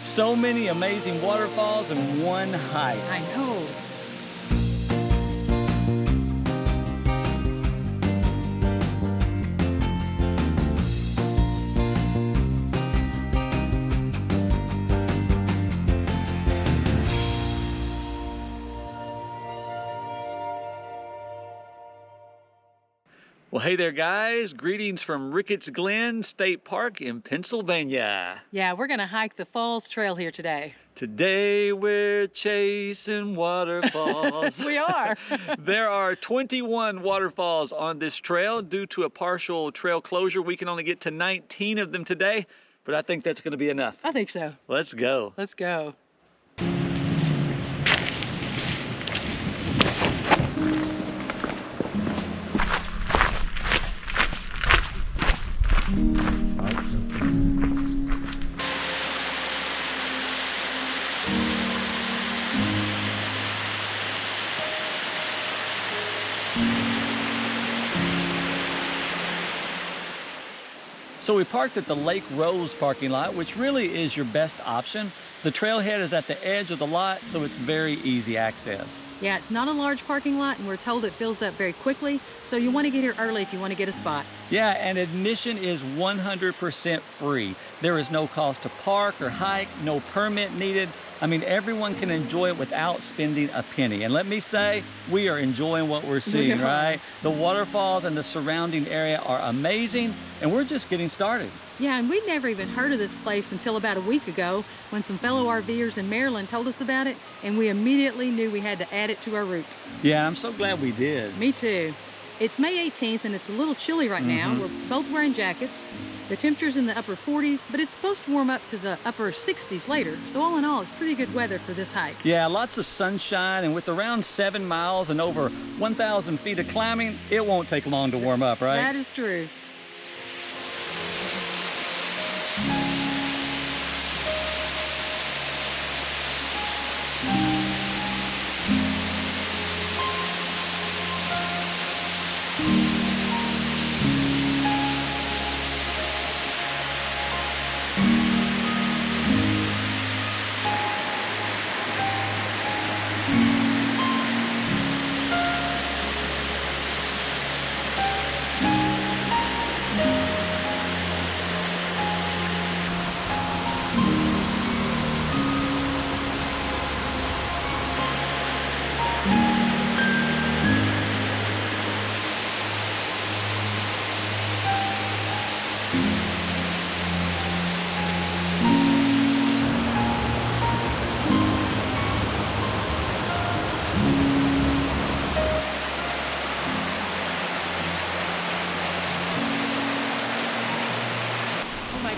So many amazing waterfalls in one hike. I know. Well, hey there, guys. Greetings from Ricketts Glen State Park in Pennsylvania. Yeah, we're gonna hike the Falls Trail here today. Today we're chasing waterfalls. We are. There are 21 waterfalls on this trail. Due to a partial trail closure, we can only get to 19 of them today, but I think that's gonna be enough. I think so. Let's go. Let's go. So we parked at the Lake Rose parking lot, which really is your best option. The trailhead is at the edge of the lot, so it's very easy access. Yeah, it's not a large parking lot, and we're told it fills up very quickly, so you want to get here early if you want to get a spot. Yeah, and admission is 100% free. There is no cost to park or hike, no permit needed. I mean, everyone can enjoy it without spending a penny. And let me say, we are enjoying what we're seeing, right? The waterfalls and the surrounding area are amazing, and we're just getting started. Yeah, and we'd never even heard of this place until about a week ago when some fellow RVers in Maryland told us about it, and we immediately knew we had to add it to our route. Yeah, I'm so glad we did. Me too. It's May 18th, and it's a little chilly right now. We're both wearing jackets. The temperature's in the upper 40s, but it's supposed to warm up to the upper 60s later. So all in all, it's pretty good weather for this hike. Yeah, lots of sunshine, and with around 7 miles and over 1,000 feet of climbing, it won't take long to warm up, right? That is true.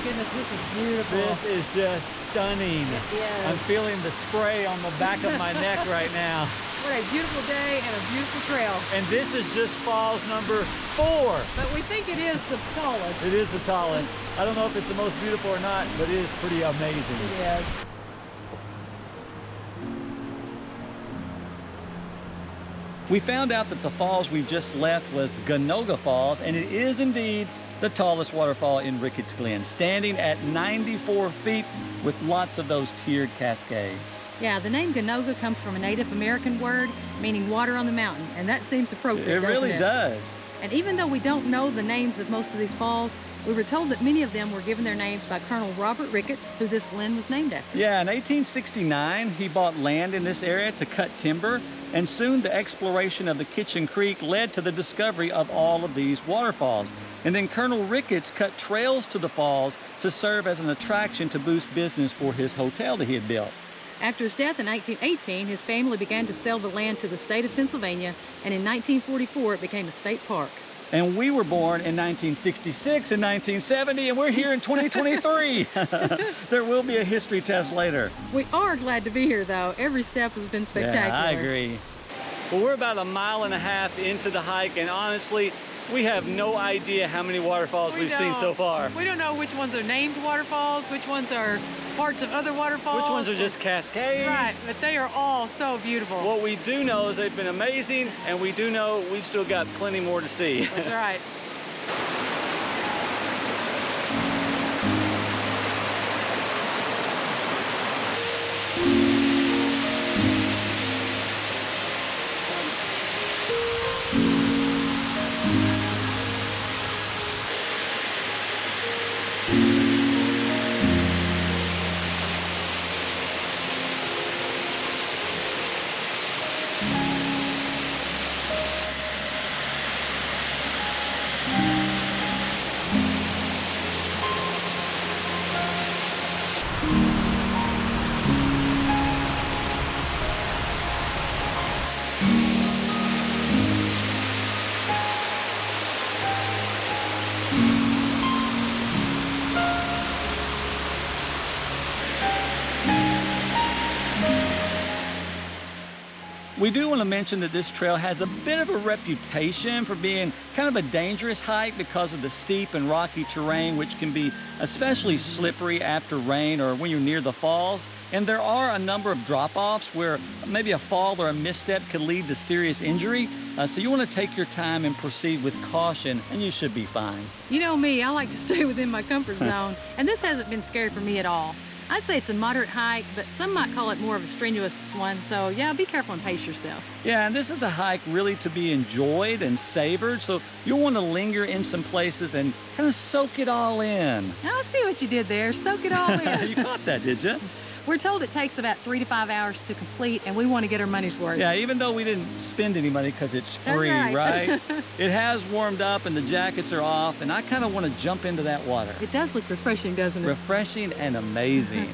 Goodness, this is beautiful. This is just stunning. Yes. I'm feeling the spray on the back of my neck right now. What a beautiful day and a beautiful trail. And this is just falls number 4. But we think it is the tallest. It is the tallest. I don't know if it's the most beautiful or not, but it is pretty amazing. Yes. We found out that the falls we just left was Niagara Falls, and it is indeed the tallest waterfall in Ricketts Glen, standing at 94 feet with lots of those tiered cascades. Yeah, the name Ganoga comes from a Native American word meaning water on the mountain, and that seems appropriate, It really does. And even though we don't know the names of most of these falls, we were told that many of them were given their names by Colonel Robert Ricketts, who this glen was named after. Yeah, in 1869, he bought land in this area to cut timber, and soon the exploration of the Kitchen Creek led to the discovery of all of these waterfalls. And then Colonel Ricketts cut trails to the falls to serve as an attraction to boost business for his hotel that he had built. After his death in 1918, his family began to sell the land to the state of Pennsylvania, and in 1944 it became a state park. And we were born in 1966 and 1970, and we're here in 2023. There will be a history test later. We are glad to be here, though. Every step has been spectacular. Yeah, I agree. Well, we're about 1.5 miles into the hike, and honestly, we have no idea how many waterfalls we've seen so far. We don't know which ones are named waterfalls, which ones are parts of other waterfalls. Which ones are just cascades. Right, but they are all so beautiful. What we do know is they've been amazing, and we do know we've still got plenty more to see. That's right. We do want to mention that this trail has a bit of a reputation for being kind of a dangerous hike because of the steep and rocky terrain, which can be especially slippery after rain or when you're near the falls. And there are a number of drop-offs where maybe a fall or a misstep could lead to serious injury. So you want to take your time and proceed with caution, and you should be fine. You know me, I like to stay within my comfort zone, and this hasn't been scary for me at all. I'd say it's a moderate hike, but some might call it more of a strenuous one. So yeah, be careful and pace yourself. Yeah, and this is a hike really to be enjoyed and savored. So you'll want to linger in some places and kind of soak it all in. I see what you did there. Soak it all in. You caught that, did you? We're told it takes about 3 to 5 hours to complete, and we want to get our money's worth. Yeah, even though we didn't spend any money because it's free, That's right? It has warmed up and the jackets are off, and I kind of want to jump into that water. It does look refreshing, doesn't it? Refreshing and amazing.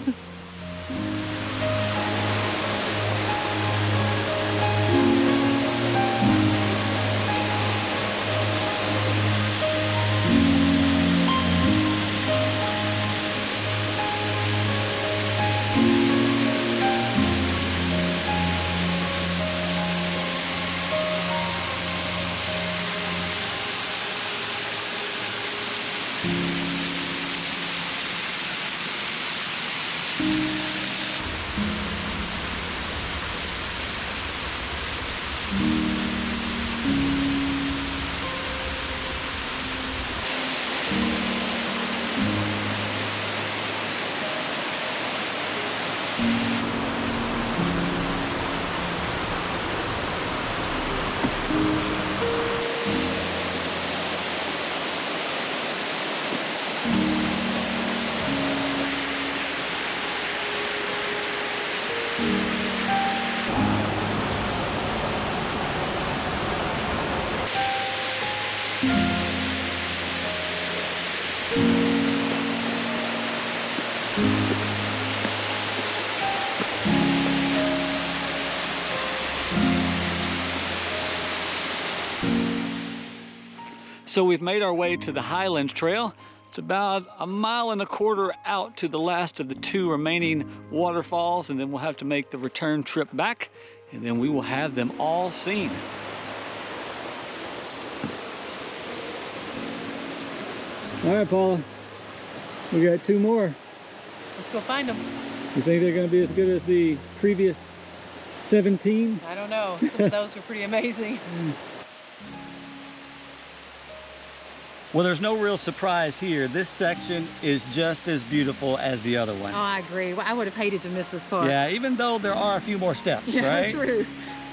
So we've made our way to the Highlands Trail. It's about 1.25 miles out to the last of the 2 remaining waterfalls, and then we'll have to make the return trip back, and then we will have them all seen. All right, Paula, we got 2 more. Let's go find them. You think they're gonna be as good as the previous 17? I don't know. Some of those were pretty amazing. Well, there's no real surprise here. This section is just as beautiful as the other one. Oh, I agree. Well, I would have hated to miss this part. Yeah, even though there are a few more steps, Yeah, right? true.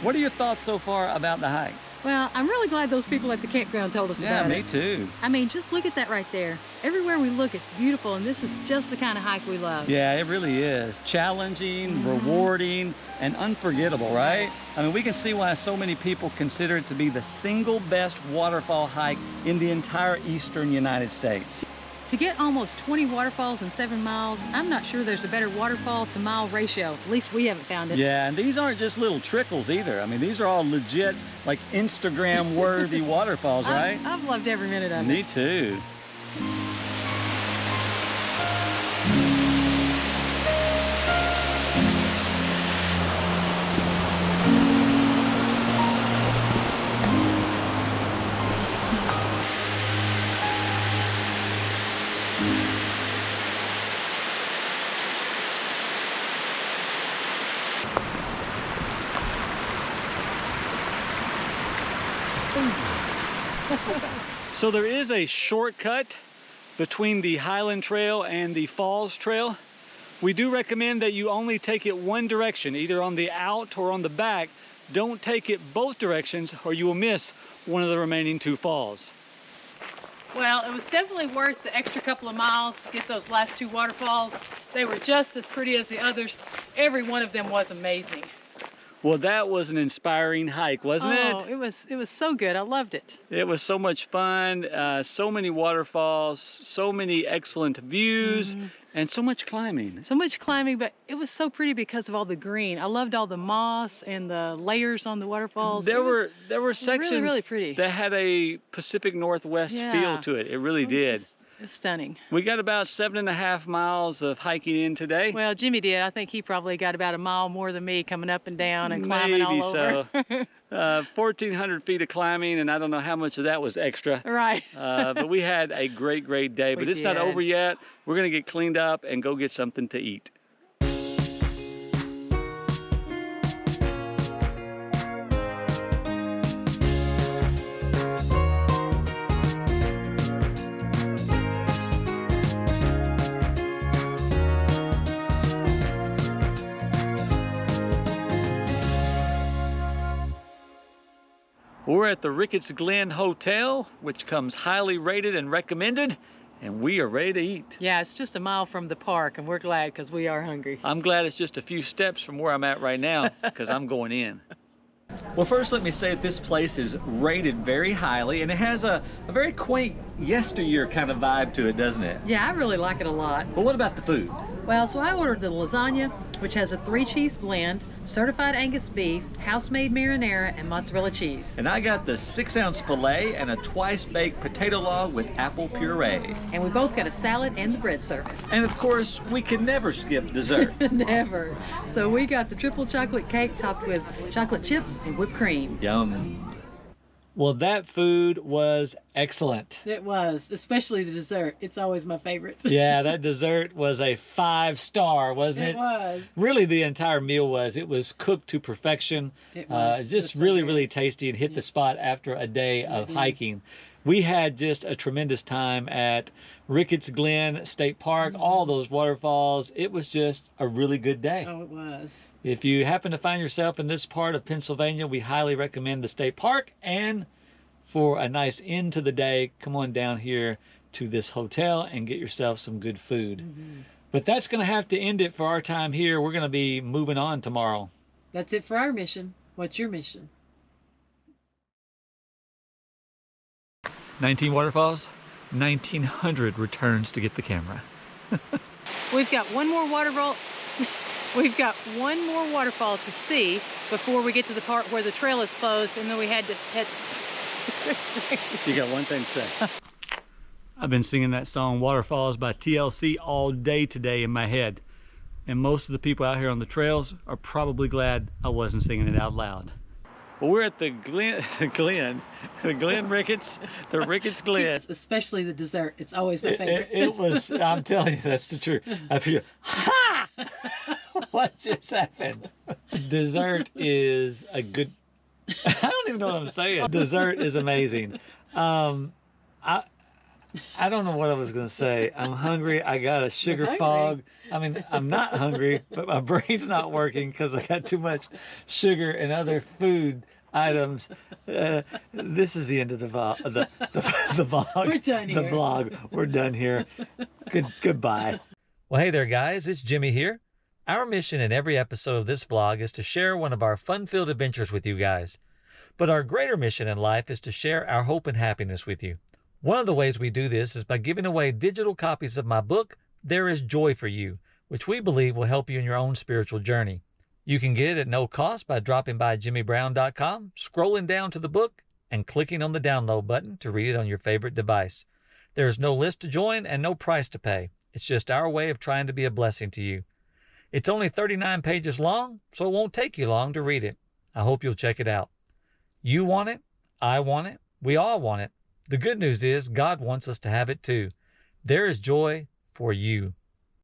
What are your thoughts so far about the hike? Well, I'm really glad those people at the campground told us about it. Yeah, me too. I mean, just look at that right there. Everywhere we look, it's beautiful, and this is just the kind of hike we love. Yeah, it really is. Challenging, rewarding, and unforgettable, right? I mean, we can see why so many people consider it to be the single best waterfall hike in the entire eastern United States. To get almost 20 waterfalls in 7 miles, I'm not sure there's a better waterfall to mile ratio. At least we haven't found it. Yeah, and these aren't just little trickles either. I mean, these are all legit, like Instagram-worthy waterfalls, right? I've loved every minute of it. Me too. So there is a shortcut between the Highland Trail and the Falls Trail. We do recommend that you only take it one direction, either on the out or on the back. Don't take it both directions or you will miss one of the remaining 2 falls. Well, it was definitely worth the extra couple of miles to get those last 2 waterfalls. They were just as pretty as the others. Every one of them was amazing. Well, that was an inspiring hike, wasn't it? Oh, it was so good. I loved it. It was so much fun, so many waterfalls, so many excellent views, and so much climbing. So much climbing, but it was so pretty because of all the green. I loved all the moss and the layers on the waterfalls. There were sections really pretty. that had a Pacific Northwest feel to it. It really did. It It's stunning. We got about 7.5 miles of hiking in today. Well, Jimmy did. I think he probably got about a mile more than me coming up and down and climbing all over. Maybe so. 1,400 feet of climbing, and I don't know how much of that was extra. Right. But we had a great, great day. But it's not over yet. We're going to get cleaned up and go get something to eat. We're at the Ricketts Glen Hotel, which comes highly rated and recommended, and we are ready to eat. Yeah, it's just a mile from the park, and we're glad because we are hungry. I'm glad it's just a few steps from where I'm at right now because I'm going in. Well, first let me say that this place is rated very highly, and it has a very quaint yesteryear kind of vibe to it, doesn't it? Yeah, I really like it a lot. But what about the food? Well, so I ordered the lasagna, which has a 3-cheese blend, certified Angus beef, house-made marinara, and mozzarella cheese. And I got the 6-ounce filet and a twice-baked potato log with apple puree. And we both got a salad and the bread service. And of course, we can never skip dessert. Never. So we got the triple chocolate cake topped with chocolate chips and whipped cream. Yum. Well, that food was excellent. It was, especially the dessert. It's always my favorite. Yeah, that dessert was a 5-star, wasn't it? It was. Really, the entire meal was. It was cooked to perfection. It was. Just really, really tasty and hit the spot after a day of hiking. We had just a tremendous time at Ricketts Glen State Park, all those waterfalls. It was just a really good day. Oh, it was. If you happen to find yourself in this part of Pennsylvania, we highly recommend the state park. And for a nice end to the day, come on down here to this hotel and get yourself some good food. But that's going to have to end it for our time here. We're going to be moving on tomorrow. That's it for our mission. What's your mission? 19 waterfalls, 1,900 returns to get the camera. We've got one more waterfall. We've got one more waterfall to see before we get to the part where the trail is closed, and then we had to head. You got one thing to say. I've been singing that song Waterfalls by TLC all day today in my head. And most of the people out here on the trails are probably glad I wasn't singing it out loud. Well, we're at the Glen Ricketts, the Ricketts Glen. Especially the dessert. It's always my favorite. It was, I'm telling you, that's the truth. I feel, ha! What just happened? Dessert is a good, I don't even know what I'm saying. Dessert is amazing. I don't know what I was going to say. I'm hungry. I got a sugar fog. I mean, I'm not hungry, but my brain's not working because I got too much sugar and other food items. This is the end of the vlog. The vlog. We're done here. The vlog. We're done here. Goodbye. Well, hey there, guys. It's Jimmy here. Our mission in every episode of this vlog is to share one of our fun-filled adventures with you guys. But our greater mission in life is to share our hope and happiness with you. One of the ways we do this is by giving away digital copies of my book, There is Joy for You, which we believe will help you in your own spiritual journey. You can get it at no cost by dropping by jimmybrown.com, scrolling down to the book, and clicking on the download button to read it on your favorite device. There is no list to join and no price to pay. It's just our way of trying to be a blessing to you. It's only 39 pages long, so it won't take you long to read it. I hope you'll check it out. You want it, I want it, we all want it. The good news is God wants us to have it too. There is joy for you.